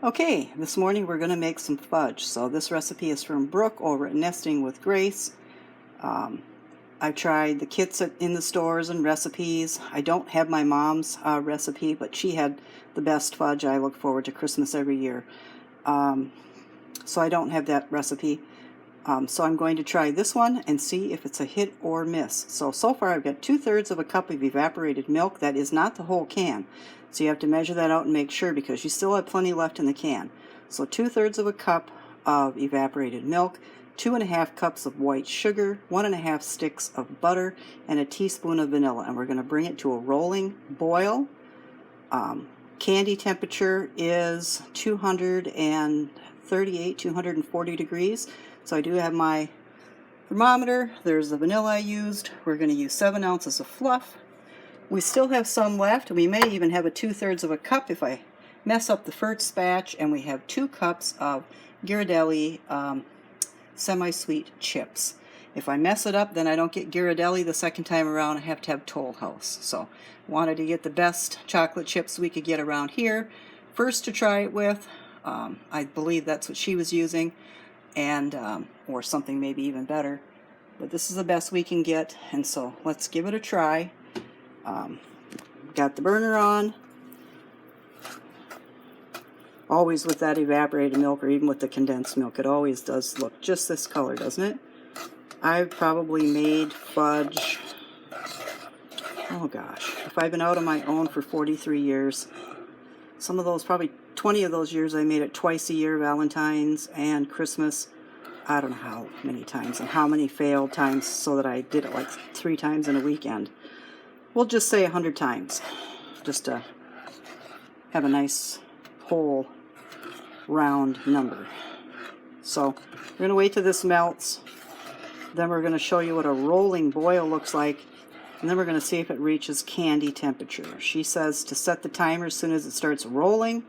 Okay, this morning we're going to make some fudge. So this recipe is from Brooke over at Nesting with Grace. I've tried the kits in the stores and recipes. I don't have my mom's recipe, but she had the best fudge. I look forward to Christmas every year. So I don't have that recipe. So I'm going to try this one and see if it's a hit or miss. So far I've got 2/3 of a cup of evaporated milk. That is not the whole can. So you have to measure that out and make sure because you still have plenty left in the can. So 2/3 of a cup of evaporated milk, 2½ cups of white sugar, 1½ sticks of butter, and a teaspoon of vanilla. And we're going to bring it to a rolling boil. Candy temperature is 238, 240 degrees. So I do have my thermometer. There's the vanilla I used. We're going to use 7 ounces of fluff. We still have some left. We may even have a 2/3 of a cup if I mess up the first batch. And we have 2 cups of Ghirardelli semi-sweet chips. If I mess it up, then I don't get Ghirardelli the second time around. I have to have Toll House. So wanted to get the best chocolate chips we could get around here first to try it with. I believe that's what she was using, and or something maybe even better. But this is the best we can get, and so let's give it a try. Got the burner on. Always with that evaporated milk, or even with the condensed milk, it always does look just this color, doesn't it? I've probably made fudge, oh gosh, if I've been out on my own for 43 years, some of those, probably 20 of those years I made it twice a year, Valentine's and Christmas. I don't know how many times and how many failed times, so that I did it like 3 times in a weekend. We'll just say 100 times, just to have a nice whole round number. So we're going to wait till this melts. Then we're going to show you what a rolling boil looks like. And then we're going to see if it reaches candy temperature. She says to set the timer as soon as it starts rolling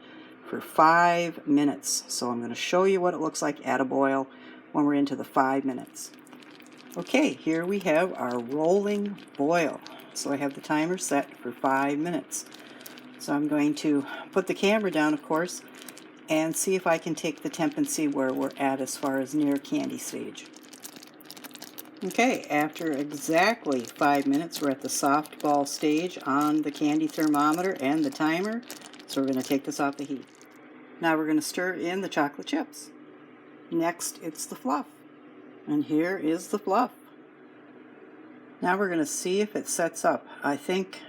for 5 minutes. So I'm going to show you what it looks like at a boil when we're into the 5 minutes. Okay, here we have our rolling boil. So I have the timer set for 5 minutes. So I'm going to put the camera down, of course, and see if I can take the temp and see where we're at as far as near candy stage. Okay, after exactly 5 minutes, we're at the soft ball stage on the candy thermometer and the timer. So we're going to take this off the heat. Now we're going to stir in the chocolate chips. Next, it's the fluff. And here is the fluff. Now we're going to see if it sets up. I think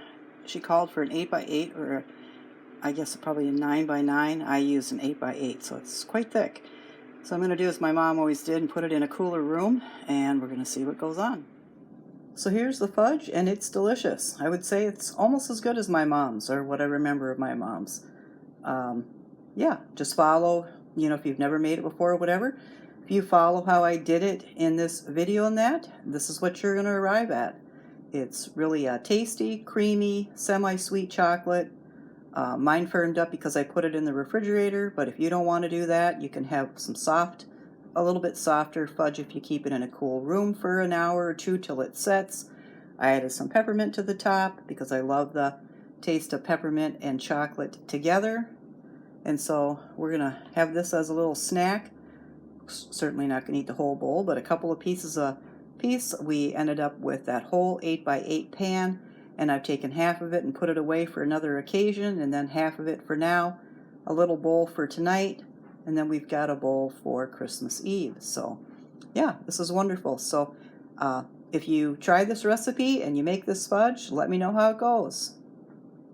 she called for an 8x8, or I guess probably a 9x9. I use an 8x8, so it's quite thick. So I'm going to do as my mom always did and put it in a cooler room, and we're going to see what goes on. So here's the fudge, and it's delicious. I would say it's almost as good as my mom's, or what I remember of my mom's. Yeah, just follow, if you've never made it before or whatever, if you follow how I did it in this video and that, this is what you're going to arrive at. It's really tasty, creamy, semi-sweet chocolate. Mine firmed up because I put it in the refrigerator, but if you don't want to do that, you can have some a little bit softer fudge if you keep it in a cool room for an hour or 2 till it sets. I added some peppermint to the top because I love the taste of peppermint and chocolate together. And so we're going to have this as a little snack. Certainly not going to eat the whole bowl, but a couple of pieces a piece. We ended up with that whole 8x8 pan, and I've taken half of it and put it away for another occasion, and then half of it for now, a little bowl for tonight, and then we've got a bowl for Christmas Eve. So yeah, this is wonderful. So if you try this recipe and you make this fudge, let me know how it goes.